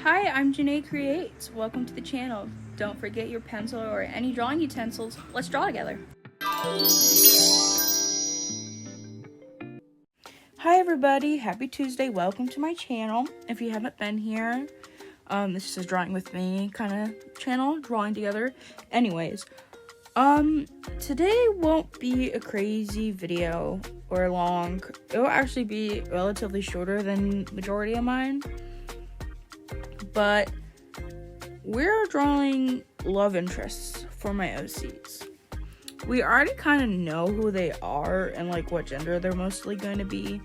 Hi, I'm Janae Creates. Welcome to the channel. Don't forget your pencil or any drawing utensils. Let's draw together. Hi everybody, happy Tuesday. Welcome to my channel. If you haven't been here, this is Drawing With Me kind of channel, drawing together. Anyways, today won't be a crazy video or long. It will actually be relatively shorter than majority of mine. But we're drawing love interests for my OCs. We already kind of know who they are and like what gender they're mostly going to be,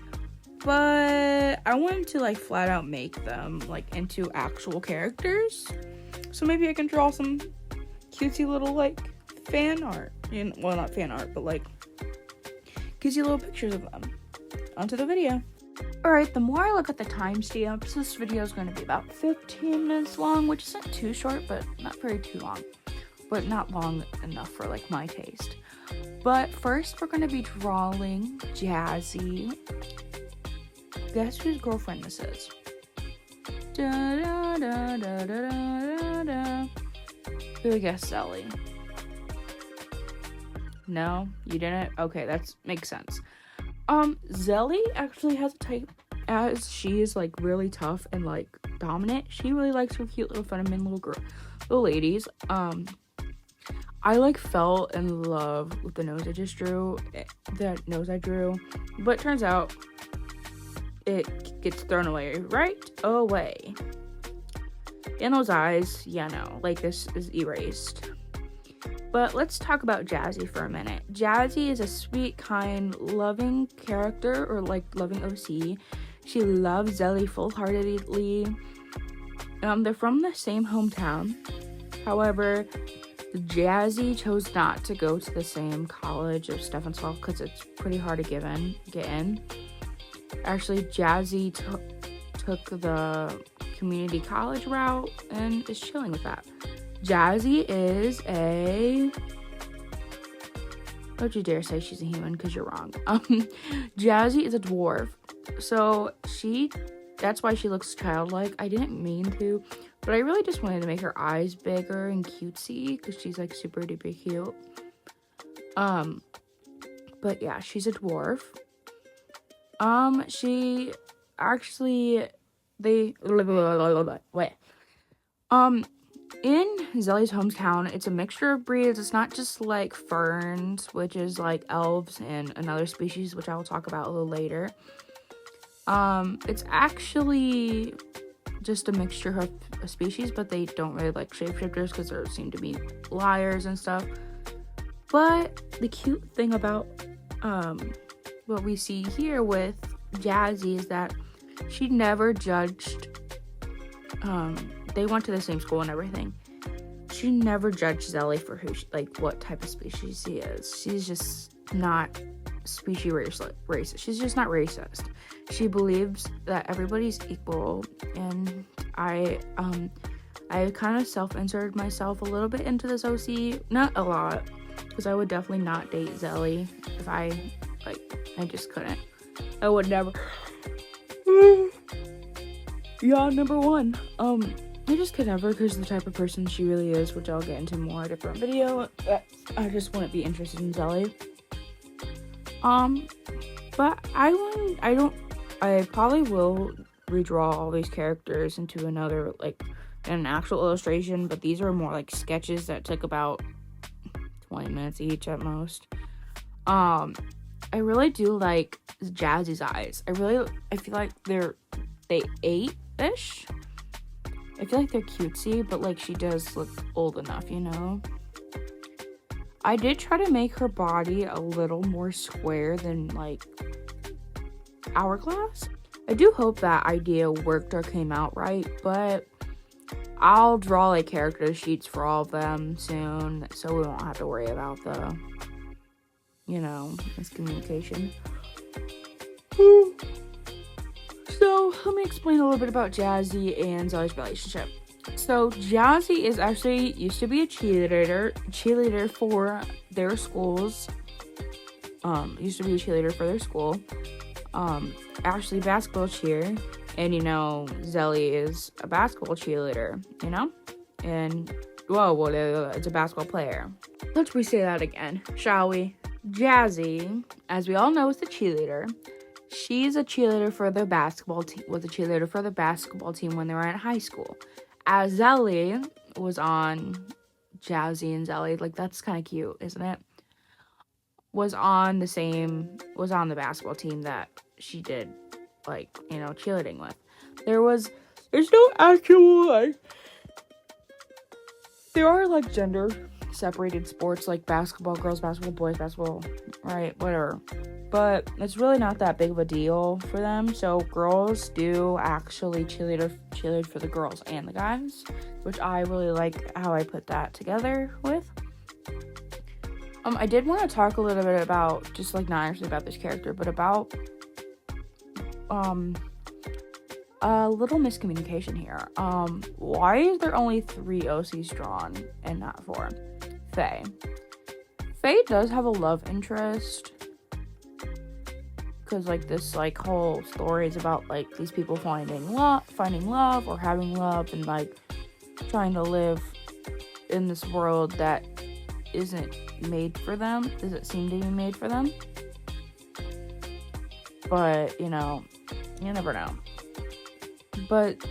but I wanted to like flat out make them like into actual characters. So maybe I can draw some cutesy little like fan art. Well, not fan art, but like cutesy little pictures of them. Onto the video. Alright, the more I look at the timestamps, this video is going to be about 15 minutes long, which isn't too short, but not very too long. But not long enough for, like, my taste. But first, we're going to be drawing Jazzy. Guess whose girlfriend this is? Da da da da da da da. Who would guess Sally? No? You didn't? Okay, that makes sense. Zelly actually has a type, as she is, like, really tough and, like, dominant. She really likes her cute little feminine little ladies. I, like, fell in love with the nose I just drew, but it turns out it gets thrown away right away. And those eyes, yeah, no, like, this is erased. But let's talk about Jazzy for a minute. Jazzy is a sweet, kind, loving character, or like loving OC. She loves Zelly full-heartedly. They're from the same hometown. However, Jazzy chose not to go to the same college of Stephansville because it's pretty hard to get in. Actually, Jazzy took the community college route and is chilling with that. Jazzy is a... Don't you dare say she's a human, because you're wrong. Jazzy is a dwarf. So that's why she looks childlike. I didn't mean to, but I really just wanted to make her eyes bigger and cutesy, because she's like super duper cute. But yeah, she's a dwarf. She actually, in Zelly's hometown, it's a mixture of breeds. It's not just like ferns, which is like elves and another species, which I will talk about a little later. It's actually just a mixture of species, but they don't really like shapeshifters because they seem to be liars and stuff. But the cute thing about what we see here with Jazzy is that she never judged. They went to the same school and everything. She never judged Zelly for what type of species she is. She's just not species racist. She's just not racist. She believes that everybody's equal, and I kind of self-inserted myself a little bit into this OC. Not a lot, because I would definitely not date Zelly if I just couldn't. I would never. Yeah, number one. I just could never, because the type of person she really is, which I'll get into more in a different video. I just wouldn't be interested in Zelly. But I probably will redraw all these characters into another, like, an actual illustration, but these are more like sketches that took about 20 minutes each at most. I really do like Jazzy's eyes. I feel like they 8-ish. I feel like they're cutesy, but like she does look old enough, you know? I did try to make her body a little more square than like hourglass. I do hope that idea worked or came out right, but I'll draw like character sheets for all of them soon, so we won't have to worry about the, miscommunication. So, let me explain a little bit about Jazzy and Zelly's relationship. So, Jazzy used to be a cheerleader for their schools. Actually basketball cheer. And, you know, Zelly is a basketball cheerleader, you know? And, well, it's a basketball player. Let's re-say that again, shall we? Jazzy, as we all know, is the cheerleader. She's a cheerleader for the basketball team, was a cheerleader for the basketball team when they were in high school. As Zelly was on Jazzy and Zelly, like, that's kind of cute, isn't it? Was on the basketball team that she did, like, you know, cheerleading with. There's no actual, like, there are, like, gender separated sports, like basketball, girls basketball, boys basketball, right, whatever, but it's really not that big of a deal for them. So girls do actually cheerlead for the girls and the guys, which I really like how I put that together with. I did want to talk a little bit about, just like not actually about this character, but about a little miscommunication here. Why is there only 3 OCs drawn and not 4? Faye does have a love interest, because, like, this, like, whole story is about, like, these people finding love or having love, and, like, trying to live in this world that isn't made for them, doesn't seem to be made for them. But, you know, you never know. But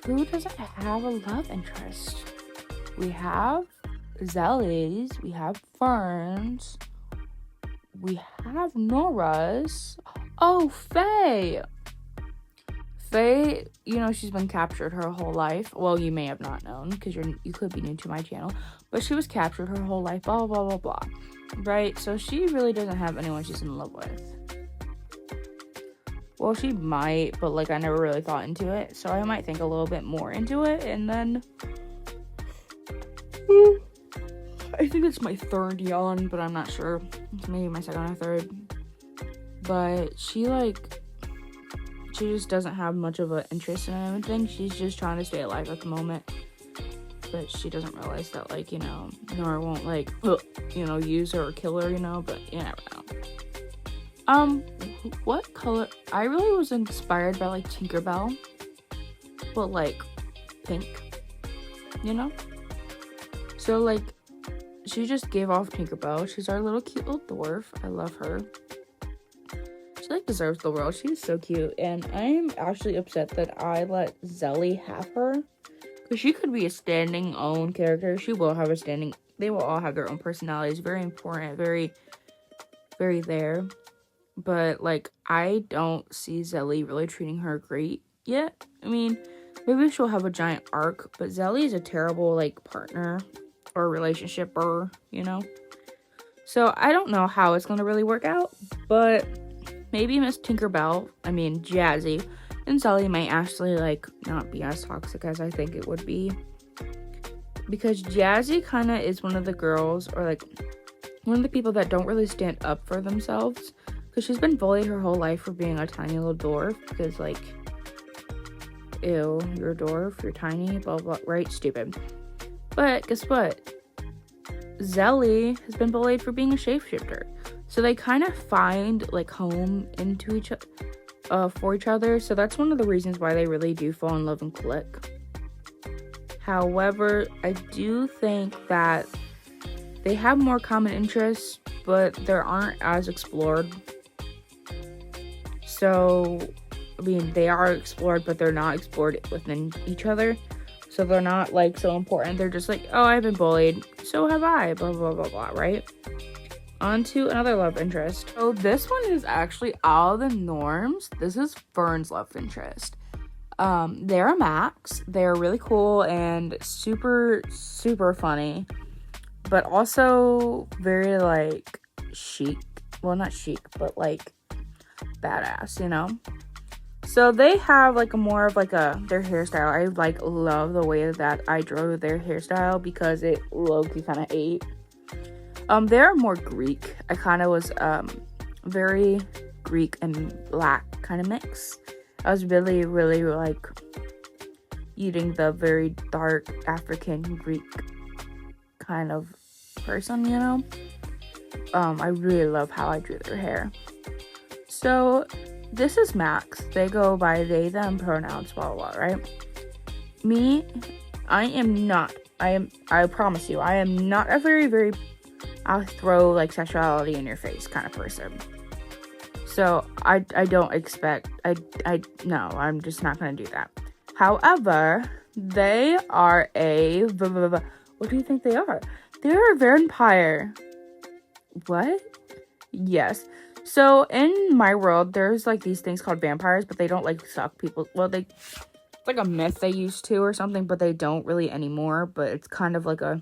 who doesn't have a love interest? We have Zellies, we have Ferns, we have Nora's. Oh, Faye, you know, she's been captured her whole life. Well, you may have not known, because you could be new to my channel, but she was captured her whole life, blah, blah, blah, blah, right? So she really doesn't have anyone she's in love with. Well, she might, but, like, I never really thought into it, so I might think a little bit more into it, and then I think it's my 3rd yawn, but I'm not sure. It's maybe my 2nd or 3rd. But she just doesn't have much of an interest in anything. She's just trying to stay alive at the moment. But she doesn't realize that, like, you know, Nora won't, like, you know, use her or kill her, you know, but you never know. What color? I really was inspired by, like, Tinkerbell, but, like, pink, you know? So, like, she just gave off Tinkerbell. She's our little cute little dwarf. I love her. She, like, deserves the world. She's so cute. And I'm actually upset that I let Zelly have her, because she could be a standing own character. She will have a standing. They will all have their own personalities. Very important. Very, very there. But, like, I don't see Zelly really treating her great yet. I mean, maybe she'll have a giant arc, but Zelly is a terrible, like, partner or relationship-er, you know? So, I don't know how it's gonna really work out, but maybe Miss Jazzy and Zelly might actually, like, not be as toxic as I think it would be. Because Jazzy kind of is one of the girls, or, like, one of the people that don't really stand up for themselves. Because she's been bullied her whole life for being a tiny little dwarf. Because, like, ew, you're a dwarf, you're tiny, blah, blah, right? Stupid. But guess what? Zelly has been bullied for being a shapeshifter. So they kind of find, like, home into each other, for each other. So that's one of the reasons why they really do fall in love and click. However, I do think that they have more common interests, but they aren't as explored. So, I mean, they are explored, but they're not explored within each other. So they're not, like, so important. They're just like, oh, I've been bullied. So have I. Blah, blah, blah, blah, right? On to another love interest. So this one is actually out of the norms. This is Fern's love interest. They're a Max. They're really cool and super, super funny. But also very, like, chic. Well, not chic, but, like, badass, you know? So they have, like, a more of, like, their hairstyle. I, like, love the way that I drew their hairstyle because it low-key kind of ate. They're more Greek. I kind of was, very Greek and black kind of mix. I was really, really, like, eating the very dark African Greek kind of person, you know? I really love how I drew their hair. So this is Max. They go by they, them pronouns, blah, blah, blah, right? Me, I promise you, I am not a very, very, I'll throw, like, sexuality in your face kind of person. So, I don't expect, no, I'm just not going to do that. However, they are what do you think they are? They're a vampire. What? Yes. So, in my world, there's, like, these things called vampires, but they don't, like, suck people. Well, it's like a myth they used to or something, but they don't really anymore. But it's kind of like a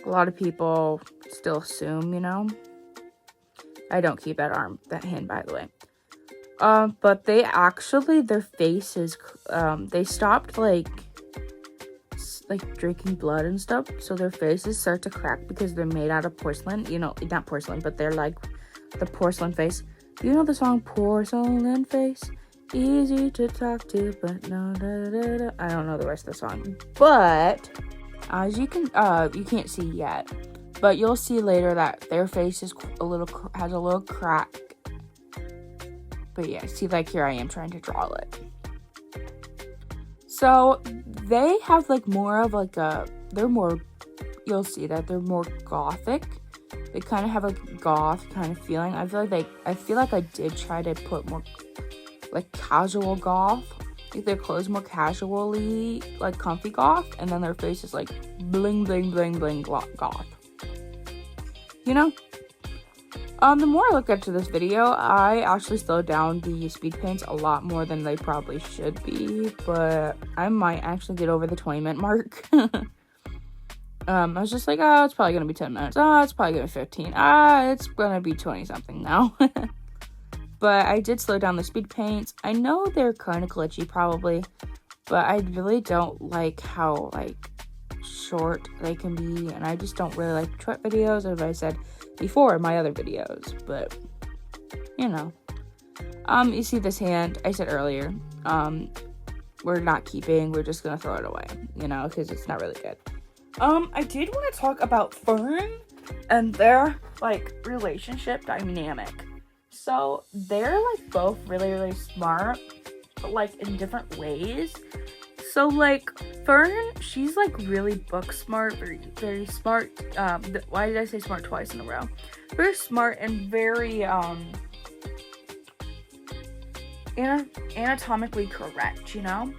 lot of people still assume, you know? I don't keep that hand, by the way. But they actually, their faces, they stopped, like drinking blood and stuff, so their faces start to crack because they're made out of porcelain. You know, not porcelain, but they're like the porcelain face. You know the song Porcelain Face? Easy to talk to, but no, I don't know the rest of the song. But as you can't see yet, but you'll see later that their face is has a little crack. But yeah, see, like here I am trying to draw it. So they have like more of like you'll see that they're more gothic. They kind of have a goth kind of feeling. I feel like I did try to put more like casual goth. Like their clothes more casually like comfy goth, and then their face is like bling bling bling bling goth. You know? The more I look into this video, I actually slowed down the speed paints a lot more than they probably should be, but I might actually get over the 20-minute mark. I was just like, oh, it's probably gonna be 10 minutes. Oh, it's probably gonna be 15. It's gonna be 20-something now. But I did slow down the speed paints. I know they're kind of glitchy, probably, but I really don't like how, like, short they can be, and I just don't really like short videos, as I said before in my other videos, but you know. You see this hand, I said earlier, we're not keeping, we're just gonna throw it away, you know, because it's not really good. I did want to talk about Fern and their, like, relationship dynamic. So, they're, like, both really, really smart, but, like, in different ways. So, like, Fern, she's, like, really book smart, very, very smart. Why did I say smart twice in a row? Very smart and very, anatomically correct, you know?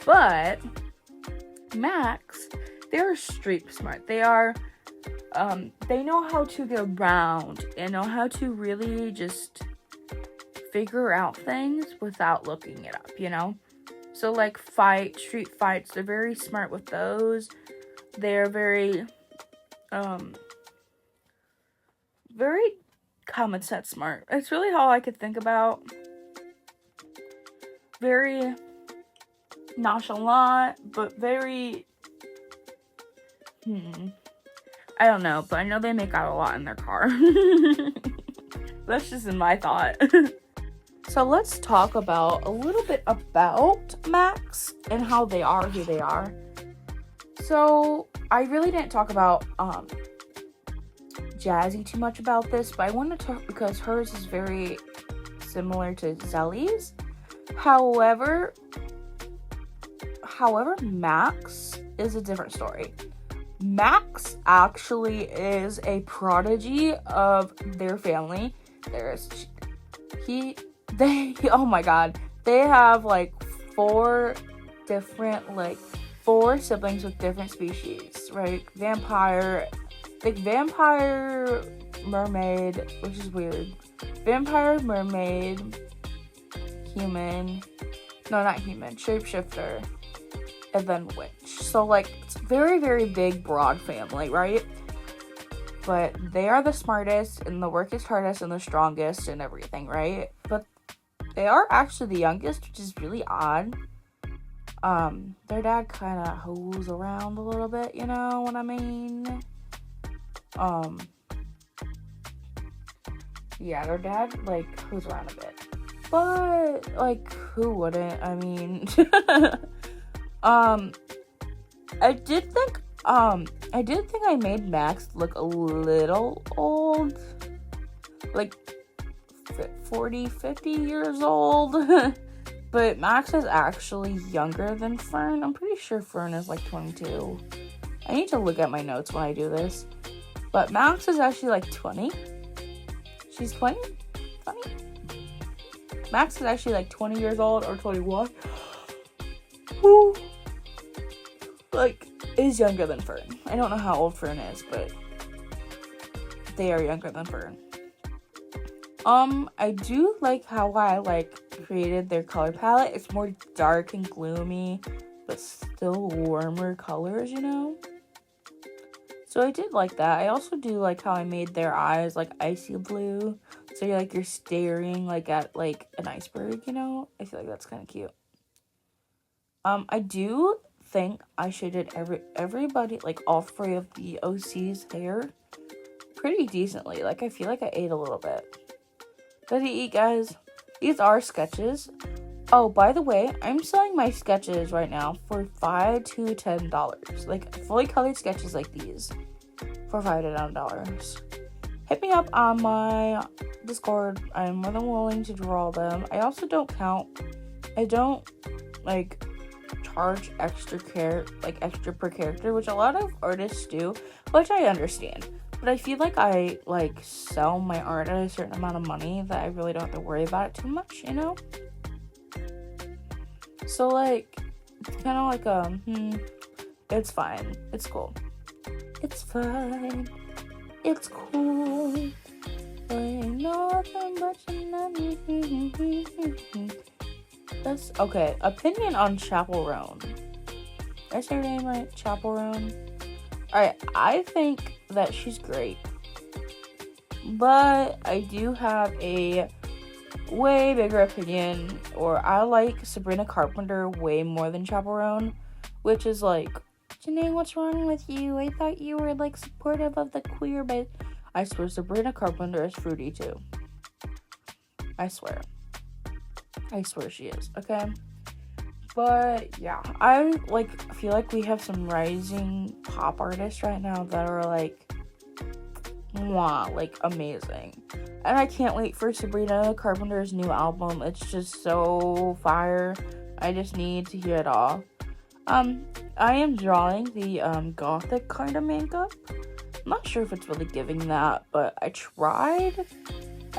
But, Max, they're street smart. They are, they know how to get around and know how to really just figure out things without looking it up, you know? So, like, street fights, they're very smart with those. They're very common sense smart. It's really all I could think about. Very nonchalant, but very, I don't know, but I know they make out a lot in their car. That's just in my thought. So let's talk about a little bit about Max and how they are who they are. So I really didn't talk about Jazzy too much about this, but I want to talk because hers is very similar to Zelly's. However, Max is a different story. Max actually is a prodigy of their family. Oh my god, they have like four siblings with different species, right? Vampire, mermaid, which is weird. Vampire, mermaid, human, no, not human, shapeshifter, and then witch. So like, it's a very, very big, broad family, right? But they are the smartest, and the workest, hardest, and the strongest, and everything, right? But they are actually the youngest, which is really odd. Their dad kind of hoes around a little bit, you know what I mean? Yeah, their dad, like, hoes around a bit. But, like, who wouldn't? I mean, I did think I made Max look a little old. Like, 40, 50 years old. But Max is actually younger than Fern. I'm pretty sure Fern is like 22. I need to look at my notes when I do this. But Max is actually like 20. She's 20? 20? Max is actually like 20 years old or 21. Who, like, is younger than Fern. I don't know how old Fern is, but they are younger than Fern. I do like how I, created their color palette. It's more dark and gloomy, but still warmer colors, you know? So I did like that. I also do like how I made their eyes, like, icy blue. So you're staring, like, at, like, an iceberg, you know? I feel like that's kind of cute. I do think I shaded everybody, like, all 3 of the OC's hair pretty decently. Like, I feel like I ate a little bit. Did he eat, guys? These are sketches. Oh, by the way, I'm selling my sketches right now for $5 to $10. Like, fully colored sketches like these for $5 to $10. Hit me up on my Discord. I'm more than willing to draw them. I also don't charge extra per character, which a lot of artists do, which I understand. But I feel like I, sell my art at a certain amount of money that I really don't have to worry about it too much, you know? So, it's kind of it's fine. It's cool. It's fine. It's cool. Ain't nothing but that's okay. Opinion on Chaperone. Did I say her name right? Chaperone? Alright, I think that she's great. But I do have a way bigger opinion, or I like Sabrina Carpenter way more than Chaperone, which is Janae, what's wrong with you? I thought you were supportive of the queer, but I swear Sabrina Carpenter is fruity too. I swear she is, okay? But yeah, I feel like we have some rising pop artists right now that are amazing. And I can't wait for Sabrina Carpenter's new album. It's just so fire. I just need to hear it all. I am drawing the gothic kind of makeup. I'm not sure if it's really giving that, but I tried.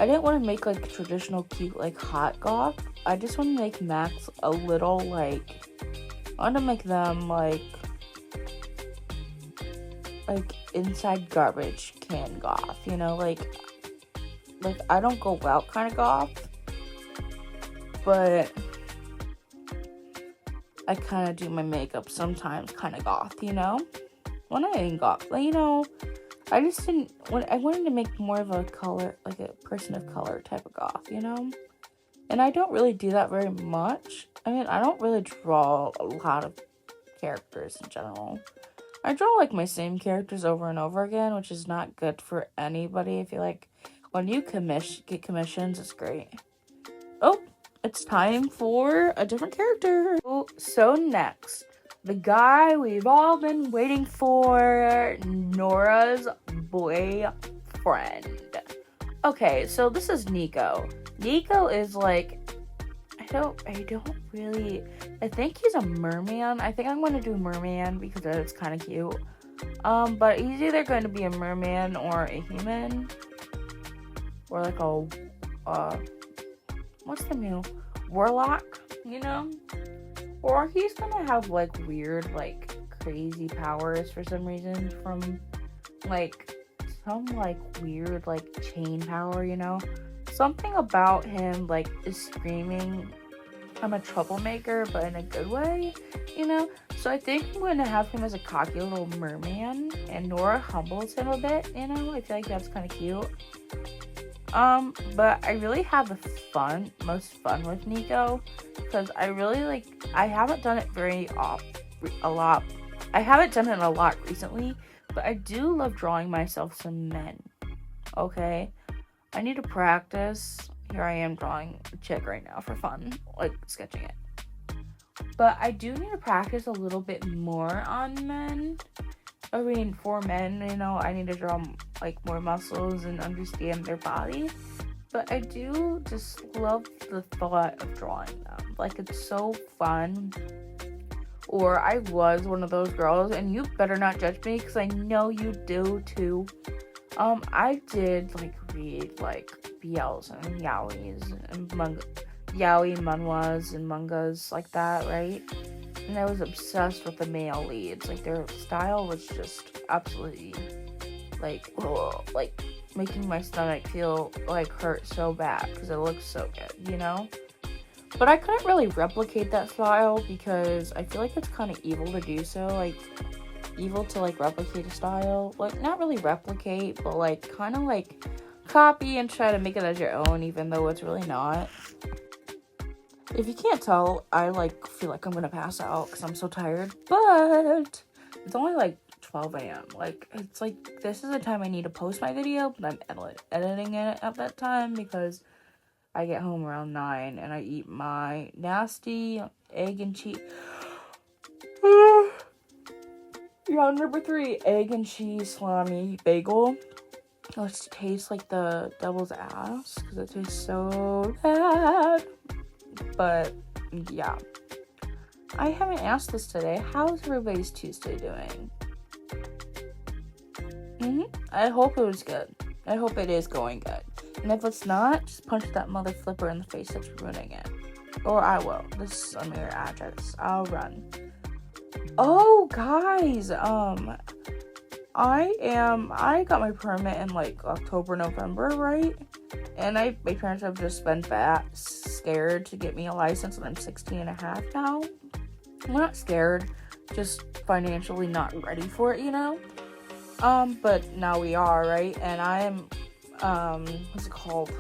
I didn't want to make traditional cute hot goth. I just want to make Max a little I want to make them inside garbage can goth, you know, I don't go out kind of goth, but I kind of do my makeup sometimes kind of goth, you know? When I ain't goth, you know, I just didn't, I wanted to make more of a color, a person of color type of goth, you know? And I don't really do that very much. I mean, I don't really draw a lot of characters in general. I draw my same characters over and over again, which is not good for anybody. I feel like when you get commissions, it's great. Oh, it's time for a different character. So next, the guy we've all been waiting for, Nora's boyfriend. Okay, so this is Nico. Nico is I think he's a merman. I think I'm going to do merman because it's kind of cute. But he's either going to be a merman or a human. Or what's the new? Warlock, you know? Or he's going to have weird, crazy powers for some reason from, some, weird, chain power, you know? Something about him, is screaming, I'm a troublemaker, but in a good way, you know? So I think I'm going to have him as a cocky little merman, and Nora humbles him a bit, you know? I feel like that's kind of cute. But I really have the most fun with Nico, because I really, I haven't done it a lot. I haven't done it a lot recently, but I do love drawing myself some men, okay? I need to practice. Here I am drawing a chick right now for fun, sketching it. But I do need to practice a little bit more on men. I mean, for men, you know, I need to draw, more muscles and understand their body. But I do just love the thought of drawing them. Like, it's so fun. Or I was one of those girls, and you better not judge me, because I know you do too. I did, like, read, like, BLs and yaois and yaoi manhwas and mangas like that, right? And I was obsessed with the male leads. Like, their style was just absolutely, like, ugh, like, making my stomach feel, like, hurt so bad, because it looks so good, you know? But I couldn't really replicate that style, because I feel like it's kind of evil to do so, like, evil to, like, replicate a style. Like, not really replicate, but, like, kind of, like, copy and try to make it as your own, even though it's really not. If you can't tell, I, like, feel like I'm gonna pass out because I'm so tired, but it's only, like, 12 a.m. Like, it's, like, this is the time I need to post my video, but I'm editing it at that time because I get home around 9 and I eat my nasty egg and cheese. Yeah, number 3, egg and cheese salami bagel. Which tastes like the devil's ass because it tastes so bad. But yeah, I haven't asked this today. How's everybody's Tuesday doing? I hope it was good. I hope it is going good. And if it's not, just punch that mother flipper in the face that's ruining it. Or I will. This is a mirror address. I'll run. Oh, guys, I got my permit in, like, October, November, right? And my parents have just been scared to get me a license, and I'm 16 and a half now. I'm not scared, just financially not ready for it, you know? But now we are, right? And I am, what's it called?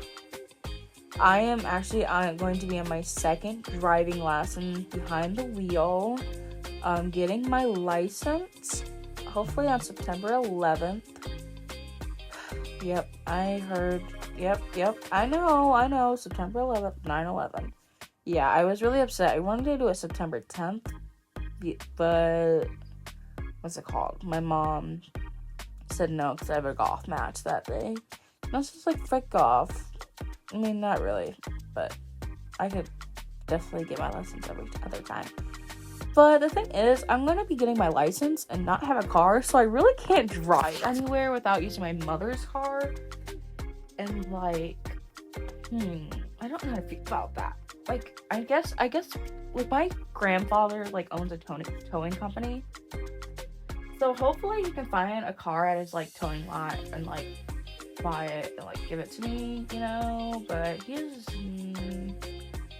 I'm going to be on my second driving lesson behind the wheel. Getting my license, hopefully on September 11th. Yep, I heard. Yep, I know, September 11th, 9/11. Yeah, I was really upset. I wanted to do it September 10th, but, what's it called? My mom said no, because I have a golf match that day. And I was just like, frick golf. I mean, not really, but I could definitely get my license every other time. But the thing is, I'm going to be getting my license and not have a car, so I really can't drive anywhere without using my mother's car. And, like, I don't know how to feel about that. Like, I guess, like, my grandfather, like, owns a towing company. So hopefully he can find a car at his, like, towing lot and, like, buy it and, like, give it to me, you know? But he's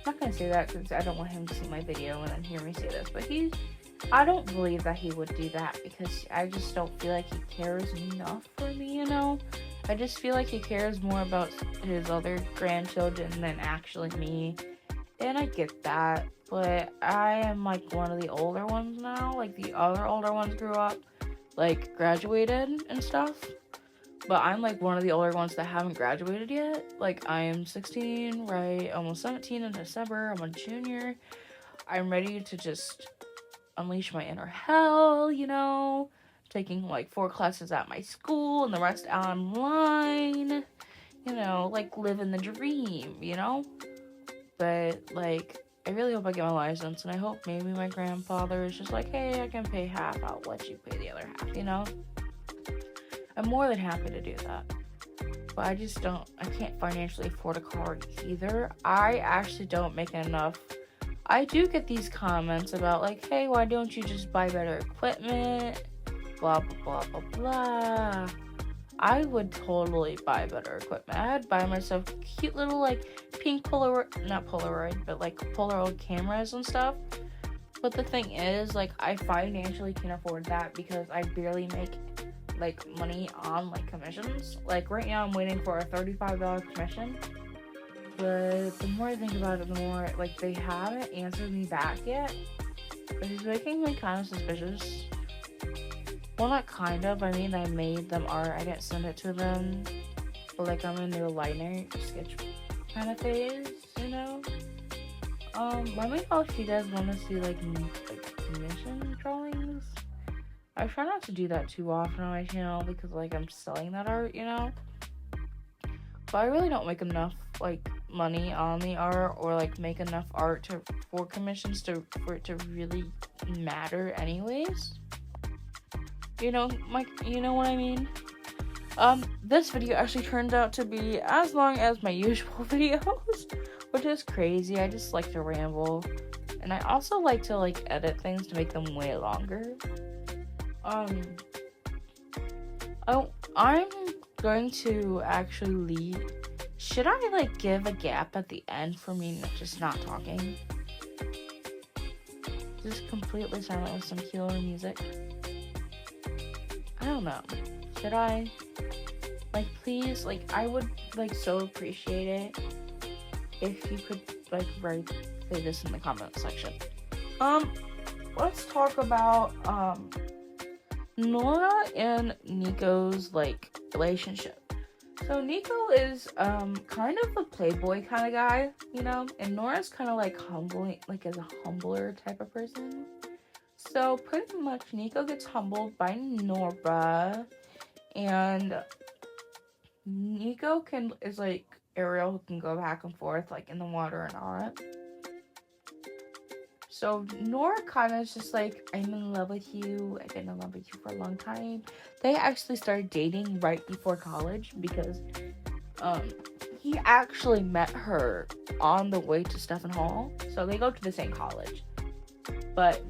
not gonna say that because I don't want him to see my video and then hear me say this, but I don't believe that he would do that because I just don't feel like he cares enough for me, you know? I just feel like he cares more about his other grandchildren than actually me, and I get that, but I am, like, one of the older ones now. Like, the other older ones grew up, like, graduated and stuff. But I'm, like, one of the older ones that haven't graduated yet. Like, I am 16, right? Almost 17 in December. I'm a junior. I'm ready to just unleash my inner hell, you know? Taking, like, 4 classes at my school and the rest online. You know, like, living the dream, you know? But, like, I really hope I get my license. And I hope maybe my grandfather is just like, hey, I can pay half. I'll let you pay the other half, you know? I'm more than happy to do that. But I can't financially afford a car either. I actually don't make enough. I do get these comments about, like, hey, why don't you just buy better equipment? Blah, blah, blah, blah, blah. I would totally buy better equipment. I'd buy myself cute little, like, pink not Polaroid, but, like, Polaroid cameras and stuff. But the thing is, like, I financially can't afford that because I barely make, like, money on, like, commissions. Like, right now I'm waiting for a $35 commission, but the more I think about it, the more, like, they haven't answered me back yet, which is making me kind of suspicious. Well, not kind of, I mean, I made them art, I didn't send it to them, but, like, I'm in their liner sketch kind of phase, you know? Let me know if you guys want to see, like, commission drawings. I try not to do that too often on my channel because, like, I'm selling that art, you know? but I really don't make enough like money on the art, or like make enough art for commissions for it to really matter anyways. You know what I mean? This video actually turned out to be as long as my usual videos, which is crazy. I just like to ramble, and I also like to like edit things to make them way longer. I'm going to actually leave. Should I like give a gap at the end for me just not talking? Just completely silent with some killer music. I don't know. Should I? Like, please, like, I would like so appreciate it if you could like say this in the comment section. Let's talk about Nora and Nico's like relationship. So Nico is kind of a playboy kind of guy, you know, and Nora's kind of like humbling, like as a humbler type of person. So pretty much Nico gets humbled by Nora, and Nico is like Ariel, who can go back and forth like in the water and all that. So Nora kind of is just like, I'm in love with you. I've been in love with you for a long time. They actually started dating right before college because he actually met her on the way to Stephen Hall. So they go to the same college, but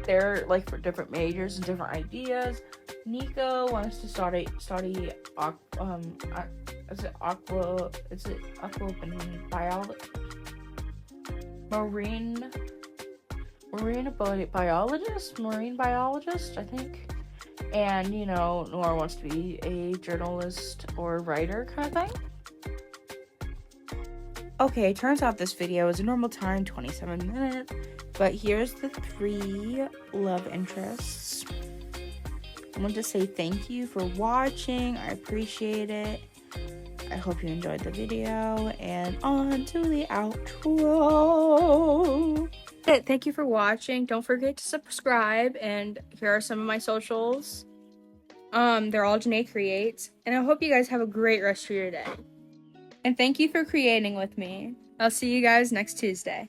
they're like for different majors and different ideas. Nico wants to study marine biologist, I think. And, you know, Nora wants to be a journalist or writer kind of thing. Okay, turns out this video is a normal time, 27 minutes. But here's the 3 love interests. I want to say thank you for watching. I appreciate it. I hope you enjoyed the video. And on to the outro. Thank you for watching. Don't forget to subscribe. And here are some of my socials. They're all Janae Creates. And I hope you guys have a great rest of your day. And thank you for creating with me. I'll see you guys next Tuesday.